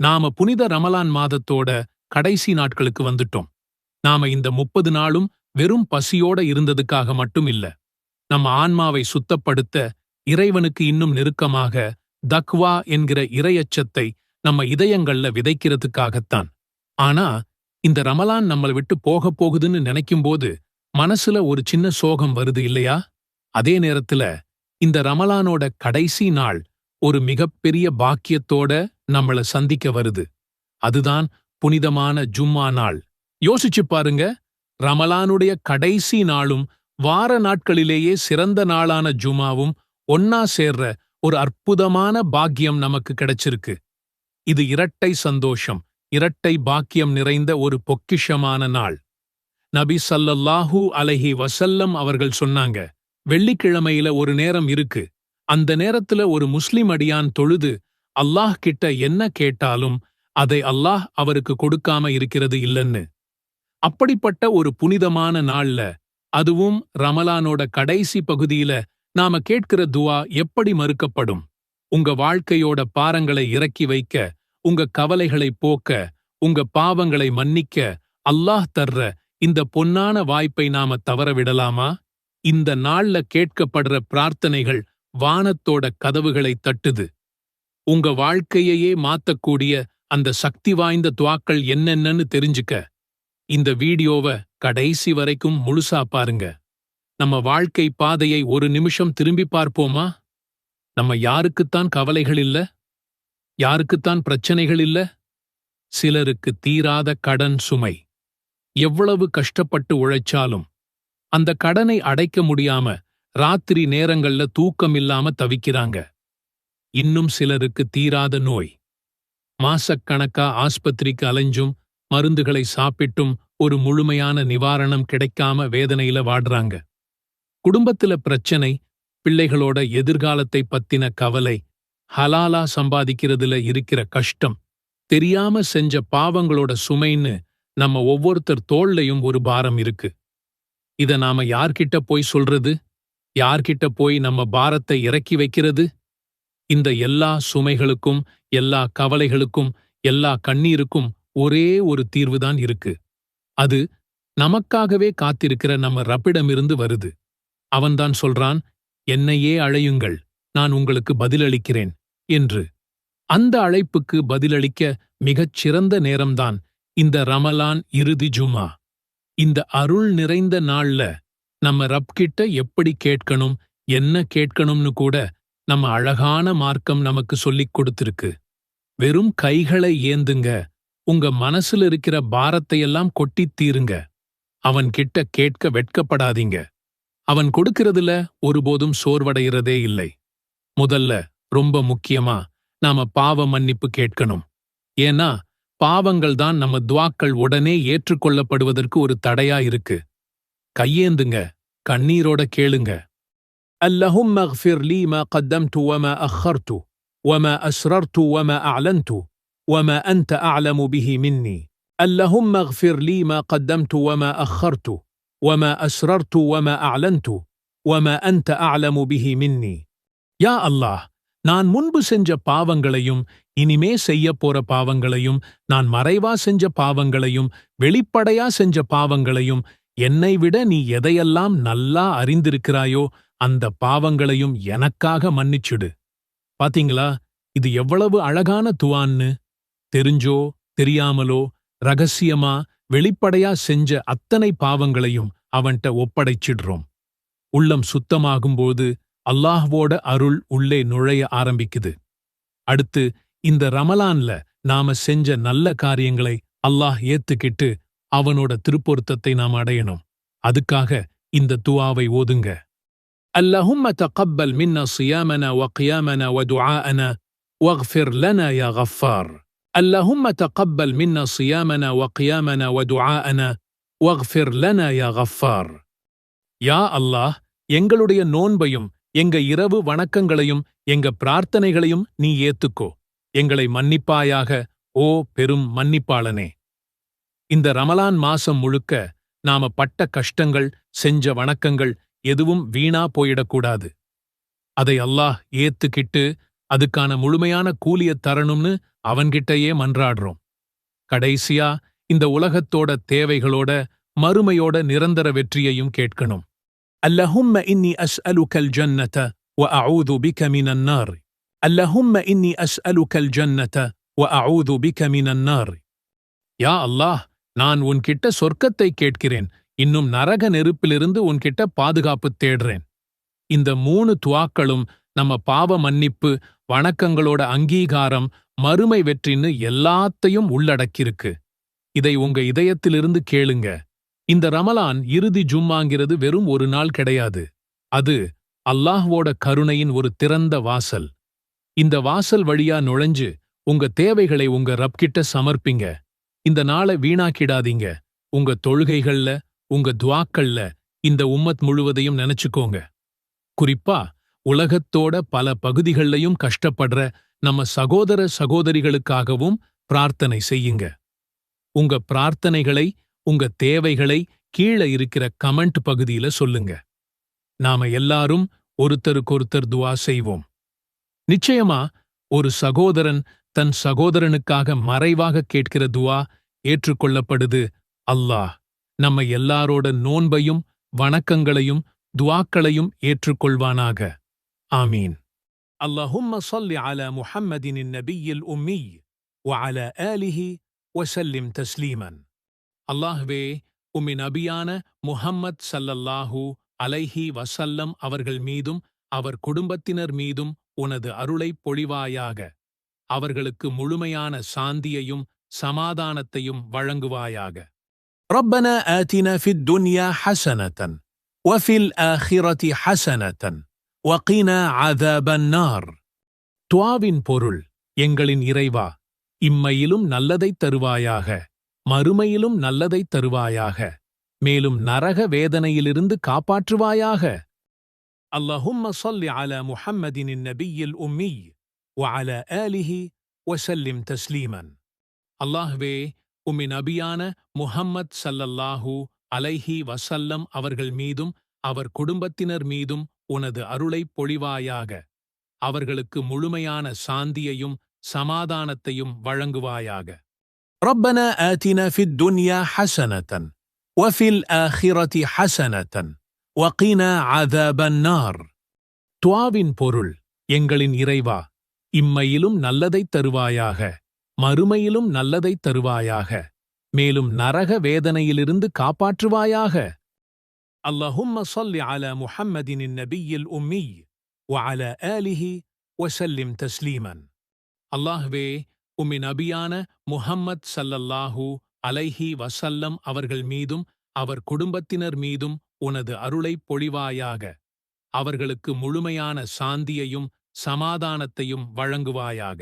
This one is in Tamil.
நாம புனித ரமலான் மாதத்தோட கடைசி நாட்களுக்கு வந்துட்டோம். நாம இந்த 30 நாளும் வெறும் பசியோட இருந்ததுக்காக மட்டும் இல்ல. நம்ம ஆன்மாவை சுத்தப்படுத்த, இறைவனுக்கு இன்னும் நெருக்கமாக தக்வா என்கிற இறையச்சத்தை நம்ம இதயங்கள்ல விதைக்கிறதுக்காகத்தான். ஆனா இந்த ரமலான் நம்மள விட்டு போக போகுதுன்னு நினைக்கும்போது மனசுல ஒரு சின்ன சோகம் வருது இல்லையா? அதே நேரத்துல இந்த ரமலானோட கடைசி நாள் ஒரு மிகப்பெரிய பாக்கியத்தோட நம்மள சந்திக்க வருது. அதுதான் புனிதமான ஜும்மா நாள். யோசிச்சு பாருங்க, ரமலானுடைய கடைசி நாளும் வார நாட்களிலேயே சிறந்த நாளான ஜுமாவும் ஒன்னா சேர்ற ஒரு அற்புதமான பாக்கியம் நமக்கு கிடைச்சிருக்கு. இது இரட்டை சந்தோஷம், இரட்டை பாக்கியம் நிறைந்த ஒரு பொக்கிஷமான நாள். நபி ஸல்லல்லாஹு அலைஹி வஸல்லம் அவர்கள் சொன்னாங்க, வெள்ளிக்கிழமையில ஒரு நேரம் இருக்கு. அந்த நேரத்துல ஒரு முஸ்லிம் அடியான் தொழுது அல்லாஹ் கிட்ட என்ன கேட்டாலும் அதை அல்லாஹ் அவருக்கு கொடுக்காம இருக்கிறது இல்லன்னு. அப்படிப்பட்ட ஒரு புனிதமான நாள்ல, அதுவும் ரமலானோட கடைசி பகுதியில நாம கேட்கிற துஆ எப்படி மறுக்கப்படும்? உங்க வாழ்க்கையோட பாரங்களை இறக்கி வைக்க, உங்க கவலைகளை போக்க, உங்க பாவங்களை மன்னிக்க அல்லாஹ் தர்ற இந்த பொன்னான வாய்ப்பை நாம தவறவிடலாமா? இந்த நாள்ல கேட்கப்படுற பிரார்த்தனைகள் வானத்தோட கதவுகளை தட்டுது. உங்க வாழ்க்கையையே மாத்தக்கூடிய அந்த சக்தி வாய்ந்த துஆக்கள் என்னென்னன்னு தெரிஞ்சுக்க இந்த வீடியோவை கடைசி வரைக்கும் முழுசா பாருங்க. நம்ம வாழ்க்கை பாதையை ஒரு நிமிஷம் திரும்பி பார்ப்போமா? நம்ம யாருக்குத்தான் கவலைகள் இல்ல? யாருக்குத்தான் பிரச்சனைகள் இல்ல? சிலருக்கு தீராத கடன் சுமை. எவ்வளவு கஷ்டப்பட்டு உழைச்சாலும் அந்த கடனை அடைக்க முடியாம ராத்திரி நேரங்கள்ல தூக்கம் இல்லாம தவிக்கிறாங்க. இன்னும் சிலருக்கு தீராத நோய். மாசக்கணக்கா ஆஸ்பத்திரிக்கு அலைஞ்சும் மருந்துகளை சாப்பிட்டும் ஒரு முழுமையான நிவாரணம் கிடைக்காம வேதனையில வாடுறாங்க. குடும்பத்துல பிரச்சனை, பிள்ளைகளோட எதிர்காலத்தை பத்தின கவலை, ஹலாலா சம்பாதிக்கிறதுல இருக்கிற கஷ்டம், தெரியாம செஞ்ச பாவங்களோட சுமைன்னு நம்ம ஒவ்வொருத்தர் தோள்லையும் ஒரு பாரம் இருக்கு. இத நாம யார்கிட்ட போய் சொல்றது? யார்கிட்ட போய் நம்ம பாரத்தை இறக்கி வைக்கிறது? இந்த எல்லா சுமைகளுக்கும், எல்லா கவலைகளுக்கும், எல்லா கண்ணீருக்கும் ஒரே ஒரு தீர்வுதான் இருக்கு. அது நமக்காகவே காத்திருக்கிற நம்ம ரப்பிடமிருந்து வருது. அவன்தான் சொல்றான், என்னையே அழையுங்கள், நான் உங்களுக்கு பதிலளிக்கிறேன் என்று. அந்த அழைப்புக்கு பதிலளிக்க மிகச் சிறந்த நேரம்தான் இந்த ரமலான் இறுதி ஜுமா. இந்த அருள் நிறைந்த நாள்ல நம்ம ரப்கிட்ட எப்படி கேட்கணும், என்ன கேட்கணும்னு கூட நம்ம அழகான மார்க்கம் நமக்கு சொல்லிக் கொடுத்திருக்கு. வெறும் கைகளை ஏந்துங்க, உங்க மனசுல இருக்கிற பாரத்தையெல்லாம் கொட்டித் தீருங்க. அவன்கிட்ட கேட்க வெட்கப்படாதீங்க. அவன் கொடுக்கிறதுல ஒருபோதும் சோர்வடைகிறதே இல்லை. முதல்ல, ரொம்ப முக்கியமா, நாம பாவ மன்னிப்பு கேட்கணும். ஏன்னா பாவங்கள் தான் நம்ம துஆக்கள் உடனே ஏற்றுக்கொள்ளப்படுவதற்கு ஒரு தடையா இருக்கு. கையேந்துங்க, கண்ணீரோட கேளுங்க. اللهم اغفر لي ما قدمت وما أخرت وما أسررت وما أعلنت وما أنت أعلم به مني. اللهم اغفر لي ما قدمت وما أخرت وما أسررت وما أعلنت وما أنت أعلم به مني. யா அல்லாஹ், நான் முன்பு செஞ்ச பாவங்களையும் இனிமே செய்ய போற பாவங்களையும், நான் மறைவா செஞ்ச பாவங்களையும் வெளிப்படையா செஞ்ச பாவங்களையும், என்னை விட நீ எதையெல்லாம் நல்லா அறிந்திருக்கிறாயோ அந்த பாவங்களையும் எனக்காக மன்னிச்சுடு. பாத்தீங்களா, இது எவ்வளவு அழகான துஆன்னு? தெரிஞ்சோ தெரியாமலோ, ரகசியமா வெளிப்படையா செஞ்ச அத்தனை பாவங்களையும் அவன்கிட்ட ஒப்படைச்சிடுறோம். உள்ளம் சுத்தமாகும்போது அல்லாஹ்வோட அருள் உள்ளே நுழைய ஆரம்பிக்குது. அடுத்து இந்த ரமலான்ல நாம செஞ்ச நல்ல காரியங்களை அல்லாஹ் ஏத்துக்கிட்டு அவனோட திருப்பொருத்தத்தை நாம் அடையணும். அதுக்காக இந்த துஆவை ஓதுங்க. اللهم تقبل منا صيامنا وقيامنا ودعاءنا واغفر لنا يا غفار. اللهم تقبل منا صيامنا وقيامنا ودعاءنا واغفر لنا يا غفار. யா அல்லாஹ், எங்களுடைய நோன்பையும் எங்க இரவு வணக்கங்களையும் எங்க பிரார்த்தனைகளையும் நீ ஏத்துக்கோ. எங்களை மன்னிப்பாயாக, ஓ பெரும் மன்னிப்பாளனே. இந்த ரமலான் மாசம் முழுக்க நாம பட்ட கஷ்டங்கள், செஞ்ச வணக்கங்கள் எதுவும் வீணா போயிடக்கூடாது. அதை அல்லாஹ் ஏத்துக்கிட்டு அதுக்கான முழுமையான கூலியத் தரணும்னு அவன்கிட்டயே மன்றாடுறோம். கடைசியா இந்த உலகத்தோட தேவைகளோட மறுமையோட நிரந்தர வெற்றியையும் கேட்கணும். اللهم إني أسألك الجنة وأعوذ بك من النار. اللهم إني أسألك الجنة وأعوذ بك من النار. யா அல்லாஹ், நான் உன்கிட்ட சொர்க்கத்தை கேட்கிறேன், இன்னும் நரக நெருப்பிலிருந்து உன்கிட்ட பாதுகாப்பு தேடுறேன். இந்த 3 துஆக்களும் நம்ம பாவ மன்னிப்பு, வணக்கங்களோட அங்கீகாரம், மறுமை வெற்றின்னு எல்லாத்தையும் உள்ளடக்கியிருக்கு. இதை உங்க இதயத்திலிருந்து கேளுங்க. இந்த ரமலான் இறுதி ஜும்மாங்கிறது வெறும் ஒரு நாள் கிடையாது. அது அல்லாஹ்வோட கருணையின் ஒரு திறந்த வாசல். இந்த வாசல் வழியா நுழைஞ்சு உங்க தேவைகளை உங்க ரப்கிட்ட சமர்ப்பிங்க. இந்த நாளை வீணாக்கிடாதீங்க. உங்க தொழுகைகள்ல, உங்க துஆக்கள்ல இந்த உம்மத் முழுவதையும் நினைச்சுக்கோங்க. குறிப்பா உலகத்தோட பல பகுதிகள்லையும் கஷ்டப்படுற நம்ம சகோதர சகோதரிகளுக்காகவும் பிரார்த்தனை செய்யுங்க. உங்க பிரார்த்தனைகளை, உங்க தேவைகளை கீழே இருக்கிற கமெண்ட் பகுதியில சொல்லுங்க. நாம எல்லாரும் ஒருத்தருக்கொருத்தர் துஆ செய்வோம். நிச்சயமா ஒரு சகோதரன் தன் சகோதரனுக்காக மறைவாக கேட்கிற துஆ ஏற்றுக்கொள்ளப்படுது. அல்லாஹ் நம்ம எல்லாரோட நோன்பையும் வணக்கங்களையும் துஆக்களையும் ஏற்றுக்கொள்வானாக. ஆமீன். اللهم صل على محمد النبي الأمي وعلى آله وسلم تسليما. அல்லாஹ்வே, உம்மின் நபியான முஹம்மத் ஸல்லல்லாஹு அலைஹி வஸல்லம் அவர்கள் மீதும் அவர் குடும்பத்தினர் மீதும் உனது அருளைப் பொழிவாயாக. அவர்களுக்கு முழுமையான சாந்தியையும் சமாதானத்தையும் வழங்குவாயாக. ربنا آتنا في الدنيا حسنة وفي الآخرة حسنة وقنا عذاب النار. துஆவின் பொருள்: எங்களின் இறைவா, இம்மையிலும் நல்லதைத் தருவாயாக, மறுமையிலும் நல்லதைத் தருவாயாக, மேலும் நரக வேதனையிலிருந்து காப்பாற்றுவாயாக. اللهم صل على محمد النبي الأمي وعلى آله وسلم تسليما. அல்லாஹ்வே, உம்மின் நபியான முஹம்மத் ஸல்லல்லாஹு அலைஹி வஸல்லம் அவர்கள் மீதும் அவர் குடும்பத்தினர் மீதும் உனது அருளைப் பொழிவாயாக. அவர்களுக்கு முழுமையான சாந்தியையும் சமாதானத்தையும் வழங்குவாயாக. ربنا آتنا في الدنيا حسنة وفي الآخرة حسنة وقنا عذاب النار. துஆவின் பொருள்: எங்களின் இறைவா, இம்மையிலும் நல்லதைத் தருவாயாக, மறுமையிலும் நல்லதைத் தருவாயாக, மேலும் நரக வேதனையிலிருந்து காப்பாற்றுவாயாக. اللهم صل على محمد النبي الأمي وعلى آله وسلم تسليما. அல்லாஹ்வே, உம்மின் நபியான முஹம்மத் ஸல்லல்லாஹு அலைஹி வஸல்லம் அவர்கள் மீதும் அவர் குடும்பத்தினர் மீதும் உனது அருளைப் பொழிவாயாக. அவர்களுக்கு முழுமையான சாந்தியையும் சமாதானத்தையும் வழங்குவாயாக.